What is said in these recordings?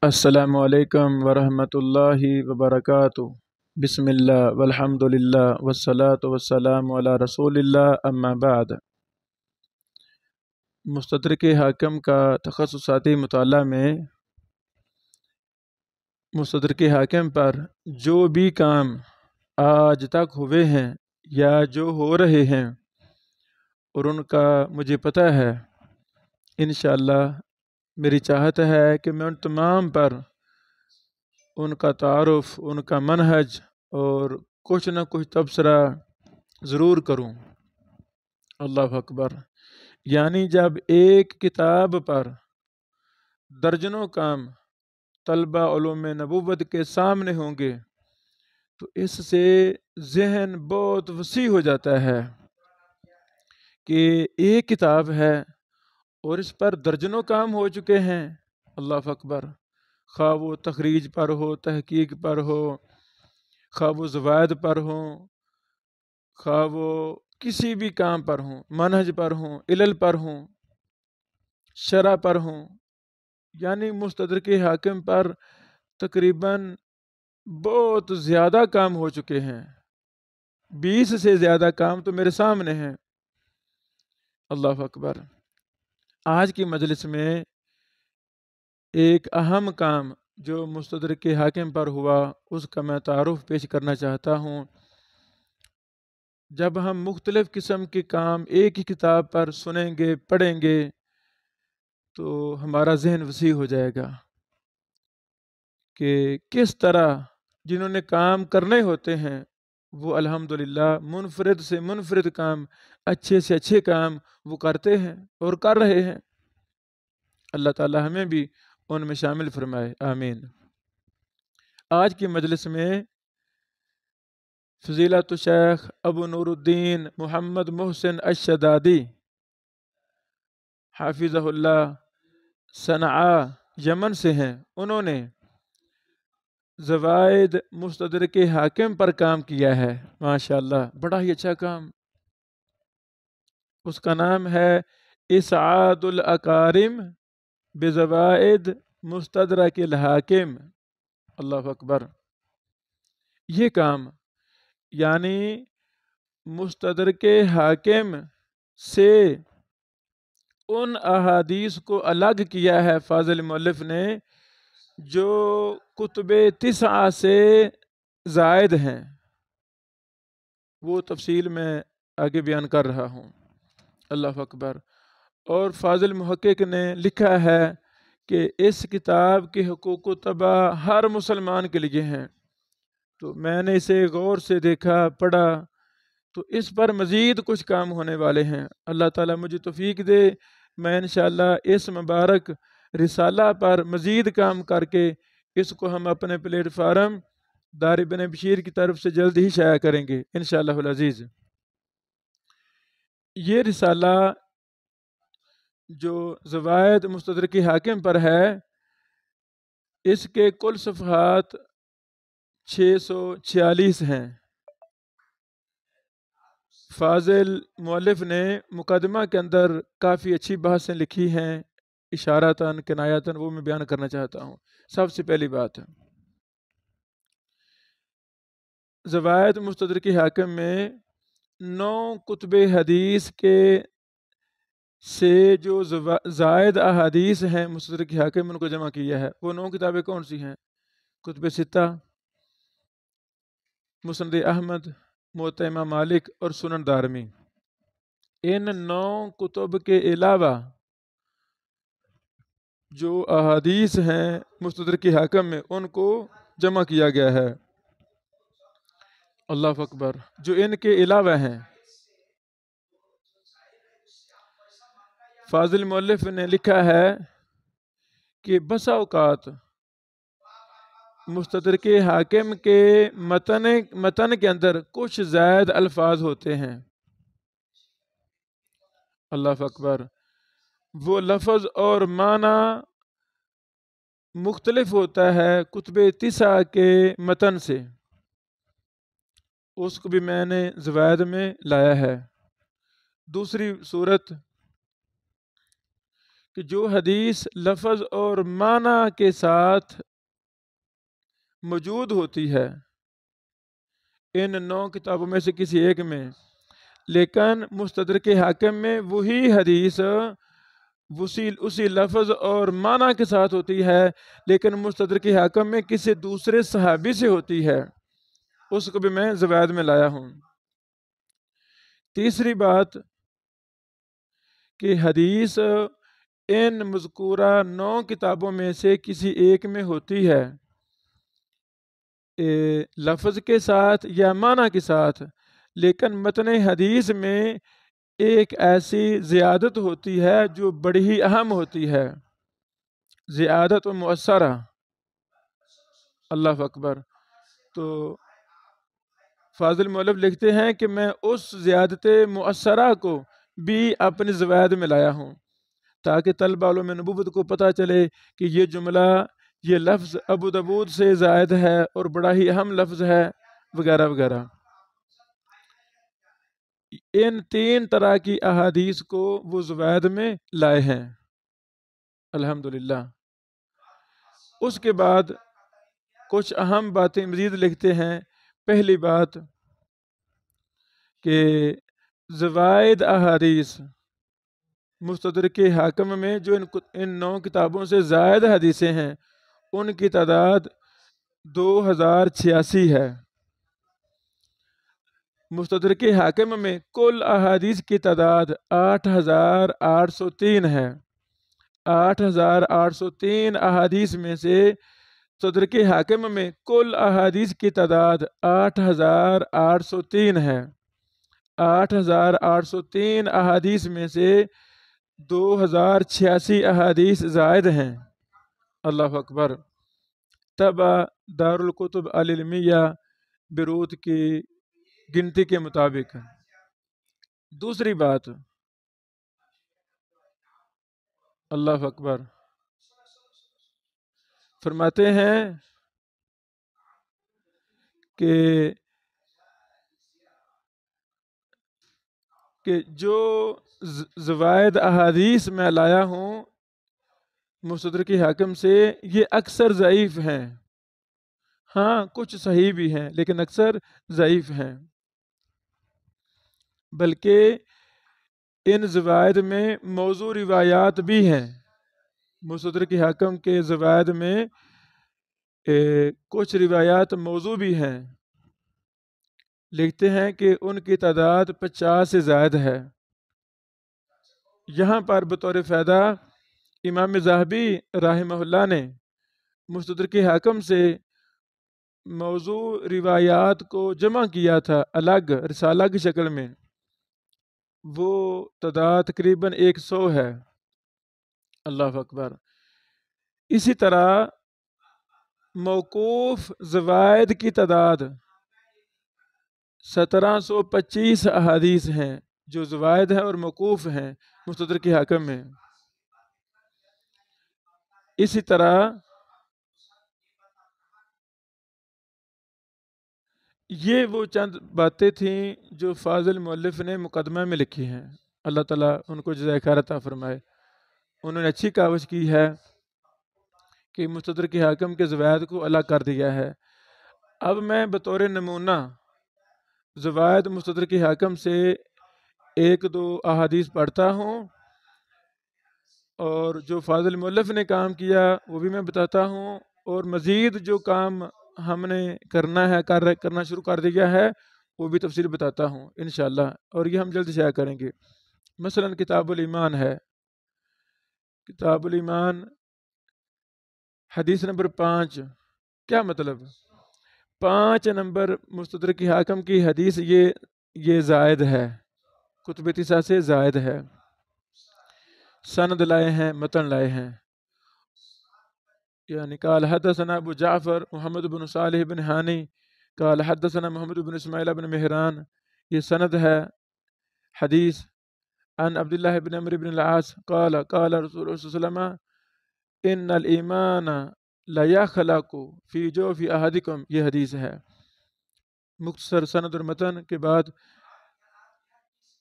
السلام علیکم ورحمۃ اللہ وبرکاتہ۔ بسم اللہ والحمد للہ والصلاة والسلام علی رسول اللہ، اما بعد۔ مستدرک حاکم کا تخصصاتی مطالعہ میں مستدرک حاکم پر جو بھی کام آج تک ہوئے ہیں یا جو ہو رہے ہیں اور ان کا مجھے پتہ ہے، انشاءاللہ میری چاہت ہے کہ میں ان تمام پر ان کا تعارف، ان کا منہج اور کچھ نہ کچھ تبصرہ ضرور کروں۔ اللہ اکبر۔ یعنی جب ایک کتاب پر درجنوں کام طلبہ علوم نبوت کے سامنے ہوں گے تو اس سے ذہن بہت وسیع ہو جاتا ہے کہ ایک کتاب ہے اور اس پر درجنوں کام ہو چکے ہیں۔ اللہ اکبر۔ خواہ وہ تخریج پر ہو، تحقیق پر ہو، خواہ وہ زوائد پر ہوں، خواہ وہ کسی بھی کام پر ہوں، منہج پر ہوں، علل پر ہوں، شرح پر ہوں، یعنی مستدرک حاکم پر تقریباً بہت زیادہ کام ہو چکے ہیں۔ 20 سے زیادہ کام تو میرے سامنے ہیں۔ اللہ اکبر۔ آج کی مجلس میں ایک اہم کام جو مستدرک حاکم پر ہوا اس کا میں تعارف پیش کرنا چاہتا ہوں۔ جب ہم مختلف قسم کے کام ایک ہی کتاب پر سنیں گے، پڑھیں گے تو ہمارا ذہن وسیع ہو جائے گا کہ کس طرح جنہوں نے کام کرنے ہوتے ہیں وہ الحمدللہ منفرد سے منفرد کام، اچھے سے اچھے کام وہ کرتے ہیں اور کر رہے ہیں۔ اللہ تعالی ہمیں بھی ان میں شامل فرمائے، آمین۔ آج کی مجلس میں فضیلت شیخ ابو نور الدین محمد محسن الشدادی حافظہ اللہ صنعاء یمن سے ہیں۔ انہوں نے زوائد مستدرک حاکم پر کام کیا ہے، ماشاءاللہ بڑا ہی اچھا کام۔ اس کا نام ہے اسعاد الاکارم بزوائد مستدرک الحاکم۔ اللہ اکبر۔ یہ کام یعنی مستدرک حاکم سے ان احادیث کو الگ کیا ہے فاضل مؤلف نے جو کتب 9 سے زائد ہیں، وہ تفصیل میں آگے بیان کر رہا ہوں۔ اللہ اکبر۔ اور فاضل محقق نے لکھا ہے کہ اس کتاب کے حقوق و طبع ہر مسلمان کے لیے ہیں۔ تو میں نے اسے غور سے دیکھا، پڑھا، تو اس پر مزید کچھ کام ہونے والے ہیں۔ اللہ تعالیٰ مجھے توفیق دے، میں انشاءاللہ اس مبارک رسالہ پر مزید کام کر کے اس کو ہم اپنے پلیٹ فارم دار ابن بشیر کی طرف سے جلد ہی شائع کریں گے انشاءاللہ العزیز۔ یہ رسالہ جو زوائد مستدرک حاکم پر ہے، اس کے کل صفحات 646 ہیں۔ فاضل مؤلف نے مقدمہ کے اندر کافی اچھی بحثیں لکھی ہیں، اشاراتاً کنایاتاً، وہ میں بیان کرنا چاہتا ہوں۔ سب سے پہلی بات، زوائد مستدرک حاکم میں 9 کتب حدیث کے سے جو زائد احادیث ہیں مستدرک حاکم ان کو جمع کیا ہے۔ وہ 9 کتابیں کون سی ہیں؟ کتب 6، مسند احمد، موطا امام مالک اور سنن دارمی۔ ان 9 کتب کے علاوہ جو احادیث ہیں مستدرک حاکم میں ان کو جمع کیا گیا ہے۔ اللہ اکبر۔ جو ان کے علاوہ ہیں، فاضل مؤلف نے لکھا ہے کہ بسا اوقات مستدرک حاکم کے متن کے اندر کچھ زائد الفاظ ہوتے ہیں۔ اللہ اکبر۔ وہ لفظ اور معنی مختلف ہوتا ہے کتب 9 کے متن سے، اس کو بھی میں نے زوائد میں لایا ہے۔ دوسری صورت کہ جو حدیث لفظ اور معنی کے ساتھ موجود ہوتی ہے ان 9 کتابوں میں سے کسی ایک میں، لیکن مستدرک حاکم میں وہی حدیث اسی لفظ اور معنی کے ساتھ ہوتی ہے، لیکن مستدرک حاکم میں کسی دوسرے صحابی سے ہوتی ہے، اس کو بھی میں زوائد میں لایا ہوں۔ تیسری بات کہ حدیث ان مذکورہ 9 کتابوں میں سے کسی ایک میں ہوتی ہے، لفظ کے ساتھ یا معنی کے ساتھ، لیکن متن حدیث میں ایک ایسی زیادت ہوتی ہے جو بڑی ہی اہم ہوتی ہے، زیادت و مؤثرہ۔ اللہ اکبر۔ تو فاضل مولف لکھتے ہیں کہ میں اس زیادت مؤثرہ کو بھی اپنی زوائد میں لایا ہوں تاکہ طلبہ علوم نبوت کو پتہ چلے کہ یہ جملہ، یہ لفظ ابو داؤد سے زائد ہے اور بڑا ہی اہم لفظ ہے، وغیرہ وغیرہ۔ ان 3 طرح کی احادیث کو وہ زوائد میں لائے ہیں الحمدللہ۔ اس کے بعد کچھ اہم باتیں مزید لکھتے ہیں۔ پہلی بات کہ زوائد احادیث مستدرک حاکم میں جو ان 9 کتابوں سے زائد حدیثیں ہیں ان کی تعداد 2086 ہے۔ مستدرک حاکم میں کل احادیث کی تعداد 8803 ہے۔ 8803 احادیث میں سے مستدرک حاکم میں کل احادیث کی تعداد 8803 ہے۔ 8803 احادیث میں سے 2086 احادیث زائد ہیں۔ اللہ اکبر۔ طبع دارالکتب العلمیہ بیروت کی گنتی کے مطابق۔ دوسری بات، اللہ اکبر، فرماتے ہیں کہ جو زوائد احادیث میں لایا ہوں مستدرک حاکم سے، یہ اکثر ضعیف ہیں۔ ہاں کچھ صحیح بھی ہیں لیکن اکثر ضعیف ہیں، بلکہ ان زوائد میں موضوع روایات بھی ہیں۔ مستدرک حاکم کے زوائد میں کچھ روایات موضوع بھی ہیں۔ لکھتے ہیں کہ ان کی تعداد 50 سے زائد ہے۔ یہاں پر بطور فائدہ امام ذہبی رحمہ اللہ نے مستدرک حاکم سے موضوع روایات کو جمع کیا تھا الگ رسالہ کی شکل میں، وہ تعداد تقریباً 100 ہے۔ اللہ اکبر۔ اسی طرح موقوف زوائد کی تعداد 1725 احادیث ہیں جو زوائد ہیں اور موقوف ہیں مستدرک حاکم میں۔ اسی طرح یہ وہ چند باتیں تھیں جو فاضل مؤلف نے مقدمہ میں لکھی ہیں، اللہ تعالیٰ ان کو جزائے خیر عطا فرمائے۔ انہوں نے اچھی کاوش کی ہے کہ مستدرک حاکم کے زوائد کو الگ کر دیا ہے۔ اب میں بطور نمونہ زوائد مستدرک حاکم سے 1-2 احادیث پڑھتا ہوں، اور جو فاضل مؤلف نے کام کیا وہ بھی میں بتاتا ہوں، اور مزید جو کام ہم نے کرنا شروع کر دیا ہے وہ بھی تفصیل بتاتا ہوں انشاءاللہ، اور یہ ہم جلد شائع کریں گے۔ مثلا کتاب الایمان ہے، کتاب الایمان حدیث نمبر 5، کیا مطلب؟ 5 نمبر مستدرک حاکم کی حدیث یہ زائد ہے، کتب 9 سے زائد ہے، سند لائے ہیں، متن لائے ہیں۔ یعنی قال حدثنا ابو جعفر محمد بن صالح بن حانی قال حدثنا محمد بن اسماعیل بن مہران، یہ سند ہے حدیث۔ عن عبداللہ بن عمرو بن العاص قال قال رسول اللہ صلی اللہ علیہ وسلم ان الایمان لا یخلق فی جوف احدکم، یہ حدیث ہے۔ مختصر سند اور متن کے بعد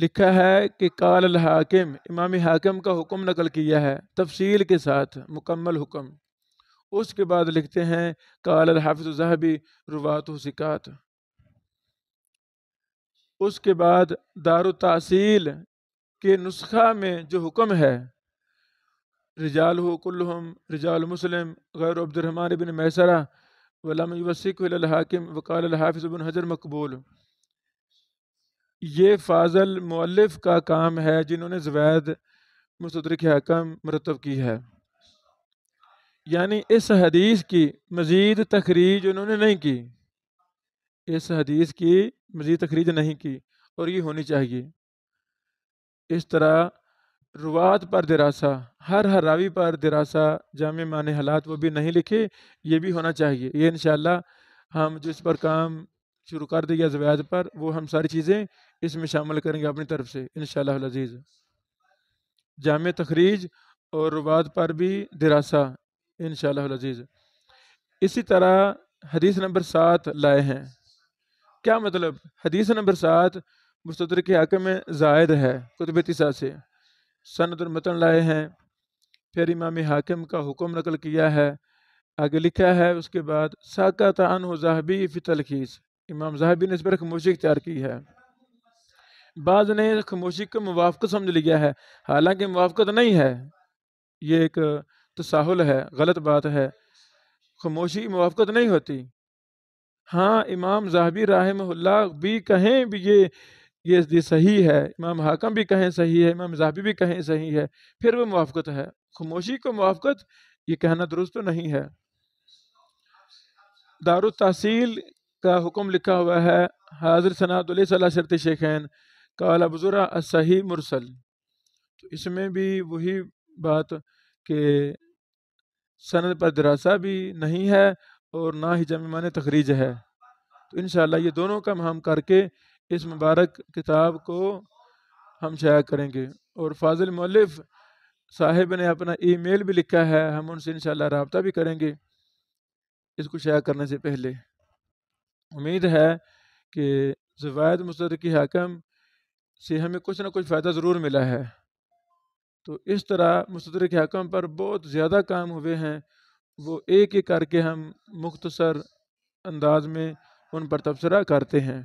لکھا ہے کہ قال الحاکم، امام حاکم کا حکم نقل کیا ہے تفصیل کے ساتھ، مکمل حکم۔ اس کے بعد لکھتے ہیں قال الحافظ الذہبی رواتہ ثقات۔ اس کے بعد دار التحصیل کے نسخہ میں جو حکم ہے رجالہ کلہم رجال مسلم غیر عبد الرحمن بن میسرہ ولم یوثقہ الی الحاکم وقال الحافظ بن حجر مقبول، یہ فاضل مؤلف کا کام ہے جنہوں نے زوائد مستدرک حاکم مرتب کی ہے، یعنی اس حدیث کی مزید تخریج انہوں نے نہیں کی، اس حدیث کی مزید تخریج نہیں کی، اور یہ ہونی چاہیے۔ اس طرح روات پر دراسہ، ہر راوی پر دراسہ، جامع معنی حالات وہ بھی نہیں لکھے، یہ بھی ہونا چاہیے۔ یہ انشاءاللہ ہم جس پر کام شروع کر دیا زوائد پر، وہ ہم ساری چیزیں اس میں شامل کریں گے اپنی طرف سے انشاءاللہ العزیز۔ جامع تخریج اور روات پر بھی دراسہ انشاءاللہ العزیز۔ اسی طرح حدیث نمبر 7 لائے ہیں۔ کیا مطلب؟ حدیث نمبر 7 مستدرک حاکم میں زائد ہے کتب تسعہ سے، سند المتن لائے ہیں، پھر امام حاکم کا حکم نقل کیا ہے، آگے لکھا ہے اس کے بعد ساکت عنہ ذہبی فی تلخیص، امام ذہبی نے اس پر خاموشی اختیار کی ہے۔ بعض نے خاموشی کو موافقت سمجھ لیا ہے، حالانکہ موافقت نہیں ہے، یہ ایک تساہل ہے، غلط بات ہے، خاموشی موافقت نہیں ہوتی۔ ہاں امام ذہبی رحمہ اللہ بھی کہیں بھی یہ صحیح ہے، امام حاکم بھی کہیں صحیح ہے، امام ذہبی بھی کہیں صحیح ہے، پھر وہ موافقت ہے۔ خاموشی کو موافقت یہ کہنا درست تو نہیں ہے۔ دار التحصیل کا حکم لکھا ہوا ہے حاضر سناد علیہ صلی شرط شیخین قال ابو زرع الصحیح مرسل، تو اس میں بھی وہی بات کہ سند پر دراسہ بھی نہیں ہے اور نہ ہی جامع معنی تخریج ہے، تو انشاءاللہ یہ دونوں کام ہم کر کے اس مبارک کتاب کو ہم شائع کریں گے۔ اور فاضل مؤلف صاحب نے اپنا ای میل بھی لکھا ہے، ہم ان سے انشاءاللہ رابطہ بھی کریں گے اس کو شائع کرنے سے پہلے۔ امید ہے کہ زوائد مستدرک حاکم سے ہمیں کچھ نہ کچھ فائدہ ضرور ملا ہے۔ تو اس طرح مستدرک حاکم پر بہت زیادہ کام ہوئے ہیں، وہ ایک ایک کر کے ہم مختصر انداز میں ان پر تبصرہ کرتے ہیں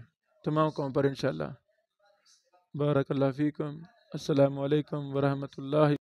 تمام قوم پر انشاءاللہ۔ بارک اللہ فیکم، السلام علیکم ورحمۃ اللہ۔